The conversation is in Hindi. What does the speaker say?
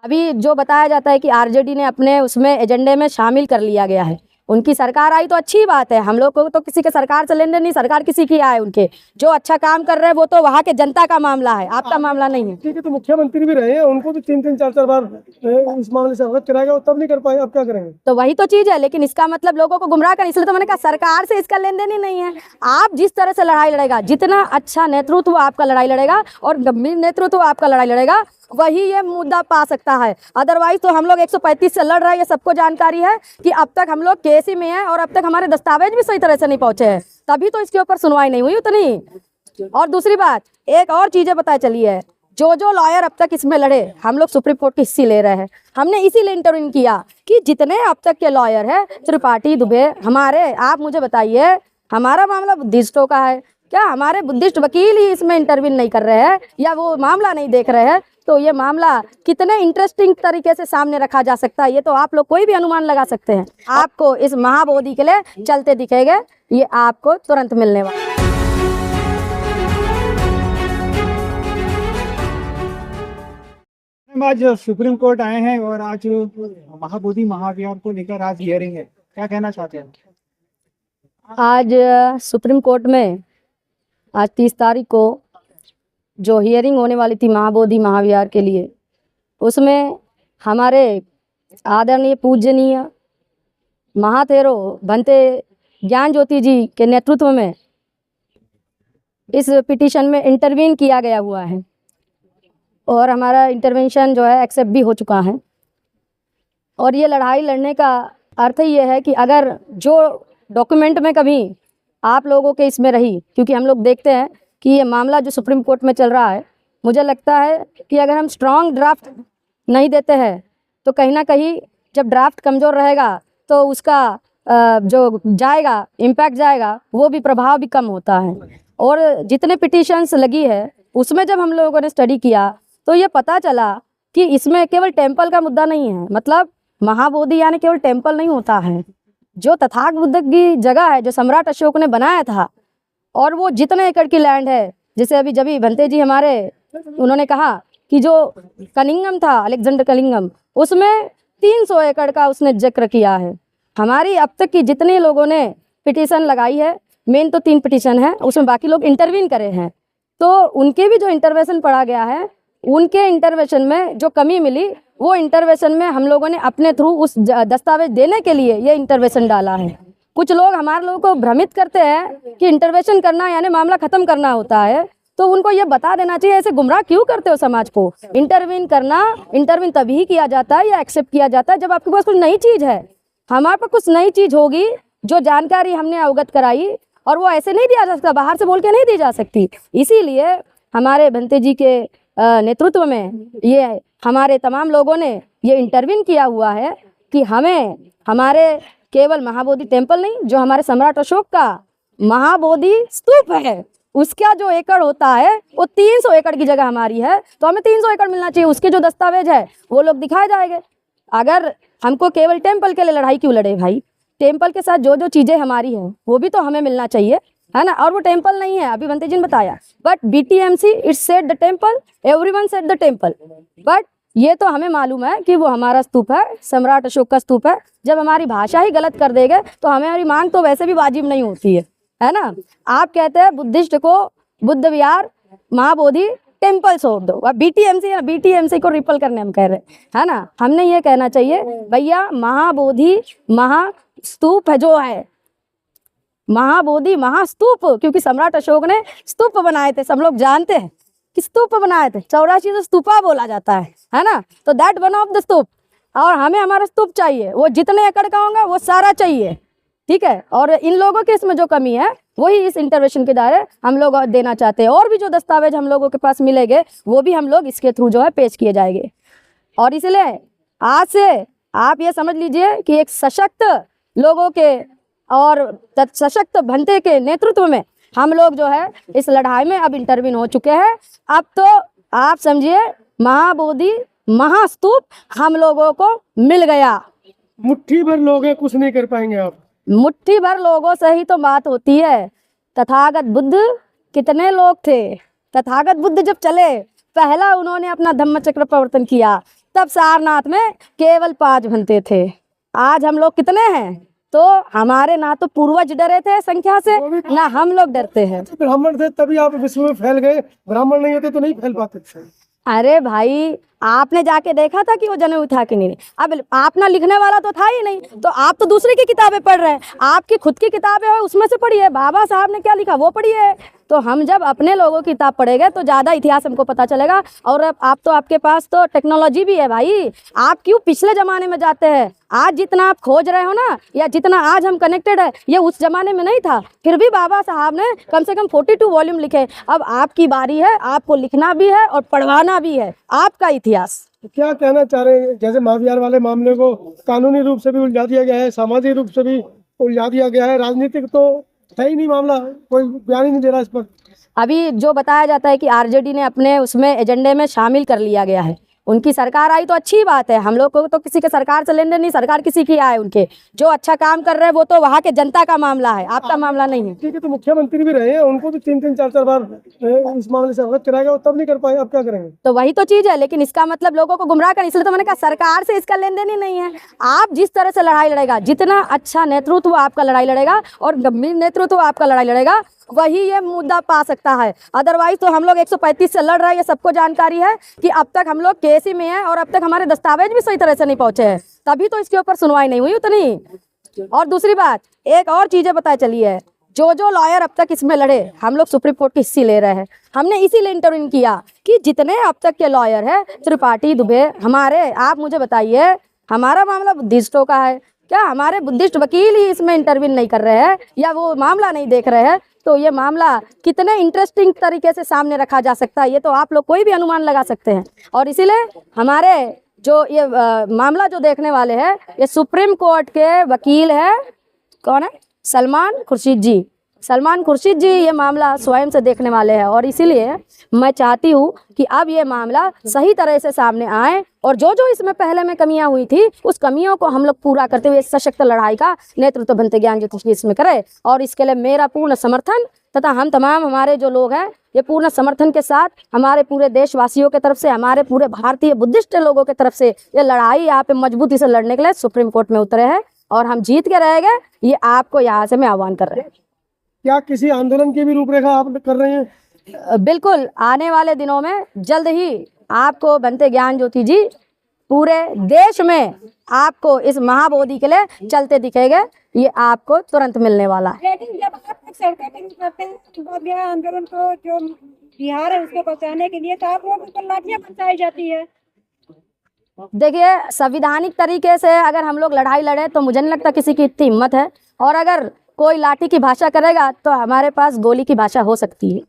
अभी जो बताया जाता है कि आरजेडी ने अपने उसमें एजेंडे में शामिल कर लिया गया है, उनकी सरकार आई तो अच्छी बात है। हम लोग को तो किसी के सरकार से लेने देन नहीं, सरकार किसी की आए, उनके जो अच्छा काम कर रहे हैं वो तो वहाँ के जनता का मामला है, आपका मामला नहीं है। ठीक है, तो मुख्यमंत्री भी रहे हैं, उनको भी 3-3 4-4 बार इस मामले से अवगत कराया गया, तब नहीं कर पाए, अब क्या करेंगे? तो वही तो चीज है, लेकिन इसका मतलब लोगों को गुमराह कर, इसलिए तो मैंने कहा सरकार से इसका लेन देन ही नहीं है। आप जिस तरह से लड़ाई लड़ेगा, जितना अच्छा नेतृत्व आपका लड़ाई लड़ेगा और गंभीर नेतृत्व आपका लड़ाई लड़ेगा, वही ये मुद्दा पा सकता है। अदरवाइज तो हम लोग 135 से लड़ रहे हैं, ये सबको जानकारी है कि अब तक हम लोग केस ही में हैं और अब तक हमारे दस्तावेज भी सही तरह से नहीं पहुंचे हैं, तभी तो इसके ऊपर सुनवाई नहीं हुई उतनी। और दूसरी बात, एक और चीजें पता चली है, जो लॉयर अब तक इसमें लड़े, हम लोग सुप्रीम कोर्ट की हिस्से ले रहे हैं। हमने इसीलिए इंटरव्यू किया कि जितने अब तक के लॉयर हैं, त्रिपाठी, दुबे, हमारे, आप मुझे बताइए, हमारा मामला बुद्धिस्टों का है क्या? हमारे बुद्धिस्ट वकील ही इसमें इंटरव्यू नहीं कर रहे हैं या वो मामला नहीं देख रहे हैं, तो ये मामला कितने इंटरेस्टिंग तरीके से सामने रखा जा सकता है, ये तो आप लोग कोई भी अनुमान लगा सकते हैं। आपको इस महाबोधि के लिए चलते दिखेंगे, ये आपको तुरंत मिलने वाला। हम आज सुप्रीम कोर्ट आए हैं और आज महाबोधि महाविहार को लेकर आज हियरिंग है, क्या कहना चाहते हैं? आज सुप्रीम कोर्ट में आज 30 तारीख को जो हियरिंग होने वाली थी महाबोधि महाविहार के लिए, उसमें हमारे आदरणीय पूजनीय महाथेरो भंते ज्ञान ज्योति जी के नेतृत्व में इस पिटीशन में इंटरवीन किया गया हुआ है और हमारा इंटरवेंशन जो है एक्सेप्ट भी हो चुका है। और ये लड़ाई लड़ने का अर्थ ये है कि अगर जो डॉक्यूमेंट में कभी आप लोगों के इसमें रही, क्योंकि हम लोग देखते हैं कि ये मामला जो सुप्रीम कोर्ट में चल रहा है, मुझे लगता है कि अगर हम स्ट्रॉन्ग ड्राफ्ट नहीं देते हैं तो कहीं ना कहीं जब ड्राफ्ट कमज़ोर रहेगा तो उसका जो जाएगा इम्पैक्ट जाएगा, वो भी प्रभाव भी कम होता है। और जितने पिटीशंस लगी है उसमें जब हम लोगों ने स्टडी किया तो ये पता चला कि इसमें केवल टेम्पल का मुद्दा नहीं है, मतलब महाबोधि यानी केवल टेम्पल नहीं होता है, जो तथागत बुद्ध की जगह है, जो सम्राट अशोक ने बनाया था, और वो जितने एकड़ की लैंड है, जैसे अभी जब भंते जी हमारे उन्होंने कहा कि जो कलिंगम था, अलेक्जेंडर कलिंगम, उसमें 300 एकड़ का उसने जिक्र किया है। हमारी अब तक की जितने लोगों ने पिटीशन लगाई है, मेन तो 3 पिटीशन है, उसमें बाकी लोग इंटरवीन करे हैं, तो उनके भी जो इंटरवेंशन पढ़ा गया है, उनके इंटरवेंशन में जो कमी मिली, वो इंटरवेंशन में हम लोगों ने अपने थ्रू उस दस्तावेज देने के लिए ये इंटरवेंशन डाला है। कुछ लोग हमारे लोगों को भ्रमित करते हैं कि इंटरवेंशन करना यानी मामला ख़त्म करना होता है, तो उनको ये बता देना चाहिए, ऐसे गुमराह क्यों करते हो समाज को। इंटरवीन तभी किया जाता है या एक्सेप्ट किया जाता है जब आपके पास कुछ नई चीज़ है। हमारे पास कुछ नई चीज़ होगी, जो जानकारी हमने अवगत कराई, और वो ऐसे नहीं दिया जा सकता, बाहर से बोल के नहीं दी जा सकती। इसीलिए हमारे भंते जी के नेतृत्व में ये हमारे तमाम लोगों ने ये इंटरवीन किया हुआ है कि हमें हमारे केवल महाबोधि टेम्पल नहीं, जो हमारे सम्राट अशोक का महाबोधि स्तूप है, उसका जो एकड़ होता है वो 300 एकड़ की जगह हमारी है, तो हमें 300 एकड़ मिलना चाहिए। उसके जो दस्तावेज है वो लोग दिखाए जाएंगे। अगर हमको केवल टेम्पल के लिए लड़ाई क्यों लड़े भाई, टेम्पल के साथ जो जो चीज़ें हमारी हैं वो भी तो हमें मिलना चाहिए, है ना। और वो टेम्पल नहीं है, अभी भंते जी ने बताया, but BTMC it's said the temple, everyone said the temple, but ये तो हमें मालूम है कि वो हमारा स्तूप है, सम्राट अशोक का स्तूप है। जब हमारी भाषा ही गलत कर देंगे तो हमारी मांग तो वैसे भी वाजिब नहीं होती है ना। आप कहते हैं बुद्धिस्ट को बुद्ध विहार महाबोधि टेम्पल छोड़ दो, BTMC को रिपल करने हम कह रहे हैं ना। हमने ये कहना चाहिए भैया, महाबोधि महास्तूप है, जो है महाबोधि महास्तूप, क्योंकि सम्राट अशोक ने स्तूप बनाए थे, सब लोग जानते हैं कि स्तूप बनाए थे, 84 तो स्तूपा बोला जाता है ना। तो दैट वन ऑफ द स्तूप, और हमें हमारा स्तूप चाहिए, वो जितने एकड़ का होगा वो सारा चाहिए, ठीक है। और इन लोगों के इसमें जो कमी है वही इस इंटरवेंशन के दायरे हम लोग देना चाहते हैं। और भी जो दस्तावेज हम लोगों के पास मिलेंगे वो भी हम लोग इसके थ्रू जो है पेश किए जाएंगे। और इसलिए आज से आप ये समझ लीजिए कि एक सशक्त लोगों के और सशक्त भंते के नेतृत्व में हम लोग जो है इस लड़ाई में अब इंटरवीन हो चुके हैं। अब तो आप समझिए महाबोधि महास्तूप हम लोगों को मिल गया। मुट्ठी भर लोग हैं, कुछ नहीं कर पाएंगे आप। मुट्ठी भर लोगों से ही तो बात होती है। तथागत बुद्ध कितने लोग थे? तथागत बुद्ध जब चले, पहला उन्होंने अपना धम्मचक्र प्रवर्तन किया, तब सारनाथ में केवल 5 बनते थे। आज हम लोग कितने हैं? तो हमारे ना तो पूर्वज डरे थे संख्या से, ना हम लोग डरते हैं। ब्राह्मण थे तभी आप विश्व में फैल गए, ब्राह्मण नहीं होते तो नहीं फैल पाते थे। अरे भाई, आपने जाके देखा था कि वो जनेऊ था कि नहीं? अब अपना लिखने वाला तो था ही नहीं, तो आप तो दूसरे की किताबें पढ़ रहे हैं। आपकी खुद की किताबें हो, उसमें से पढ़िए, बाबा साहब ने क्या लिखा वो पढ़िए। तो हम जब अपने लोगों की किताब पढ़ेंगे तो ज़्यादा इतिहास हमको पता चलेगा। और अब आप तो, आपके पास तो टेक्नोलॉजी भी है भाई, आप क्यों पिछले ज़माने में जाते हैं? आज जितना आप खोज रहे हो ना, या जितना आज हम कनेक्टेड है, ये उस ज़माने में नहीं था। फिर भी बाबा साहब ने कम से कम 42 वॉल्यूम लिखे। अब आपकी बारी है, आपको लिखना भी है और पढ़वाना भी है आपका इतिहास। क्या कहना चाह रहे हैं? जैसे महाविहार वाले मामले को कानूनी रूप से भी उलझा दिया गया है, सामाजिक रूप से भी उलझा दिया गया है, राजनीतिक तो है ही नहीं मामला, कोई बयान ही नहीं दे रहा इस पर। अभी जो बताया जाता है कि आरजेडी ने अपने उसमें एजेंडे में शामिल कर लिया गया है। उनकी सरकार आई तो अच्छी बात है, हम लोग को तो किसी के सरकार से लेने देन नहीं, सरकार किसी की आए, उनके जो अच्छा काम कर रहे हैं वो तो वहाँ के जनता का मामला है, आपका मामला नहीं है। ठीक है, तो मुख्यमंत्री भी रहे हैं, उनको भी 3-3 4-4 बार इस मामले से अवगत कराया गया, तब नहीं कर पाए, अब क्या करेंगे? तो वही तो चीज़ है, लेकिन इसका मतलब लोगों को गुमराह कर, इसलिए तो मैंने कहा सरकार से इसका लेन देन ही नहीं है। आप जिस तरह से लड़ाई लड़ेगा, जितना अच्छा नेतृत्व आपका लड़ाई लड़ेगा और गंभीर नेतृत्व आपका लड़ाई लड़ेगा, वही ये मुद्दा पा सकता है। अदरवाइज तो हम लोग 135 से लड़ रहे हैं, ये सबको जानकारी है कि अब तक हम लोग केस ही में हैं और अब तक हमारे दस्तावेज भी सही तरह से नहीं पहुंचे हैं, तभी तो इसके ऊपर सुनवाई नहीं हुई उतनी। और दूसरी बात, एक और चीज़ें पता चली है, जो लॉयर अब तक इसमें लड़े, हम लोग सुप्रीम कोर्ट की हिस्से ले रहे हैं। हमने इसीलिए इंटरव्यू किया कि जितने अब तक के लॉयर हैं, त्रिपाठी, दुबे, हमारे, आप मुझे बताइए, हमारा मामला बुद्धिस्टों का है क्या? हमारे बुद्धिस्ट वकील ही इसमें इंटरव्यू नहीं कर रहे हैं या वो मामला नहीं देख रहे हैं, तो ये मामला कितने इंटरेस्टिंग तरीके से सामने रखा जा सकता है, ये तो आप लोग कोई भी अनुमान लगा सकते हैं। और इसीलिए हमारे जो ये मामला जो देखने वाले हैं, ये सुप्रीम कोर्ट के वकील है, कौन है? सलमान खुर्शीद जी। सलमान खुर्शीद जी ये मामला स्वयं से देखने वाले हैं, और इसीलिए मैं चाहती हूँ कि अब ये मामला सही तरह से सामने आए और जो इसमें पहले में कमियां हुई थी, उस कमियों को हम लोग पूरा करते हुए सशक्त लड़ाई का नेतृत्व बनते ज्ञान ज्योति इसमें करे। और इसके लिए मेरा पूर्ण समर्थन, तथा हम तमाम हमारे जो लोग हैं ये पूर्ण समर्थन के साथ हमारे पूरे देशवासियों के तरफ से, हमारे पूरे भारतीय बुद्धिस्ट लोगों के तरफ से ये लड़ाई यहाँ पे मजबूती से लड़ने के लिए सुप्रीम कोर्ट में उतरे हैं और हम जीत के रहेंगे, ये आपको यहाँ से मैं आह्वान कर रहे हैं। क्या किसी आंदोलन की भी रूपरेखा आप कर रहे हैं? बिल्कुल, आने वाले दिनों में जल्द ही आपको बनते ज्ञान ज्योति जी पूरे देश में आपको इस महाबोधि के लिए चलते दिखेंगे, ये आपको तुरंत मिलने वाला है। लेकिन जब आप लोग सरकटिंग करते हैं बोध गया आंदोलन को, जो बिहार है उसको बचाने के लिए, तो आप लोगों को लाठियां बरसाई जाती है। देखिए, संविधानिक तरीके से अगर हम लोग लड़ाई लड़े तो मुझे नहीं लगता किसी की इतनी हिम्मत है, और अगर कोई लाठी की भाषा करेगा तो हमारे पास गोली की भाषा हो सकती है।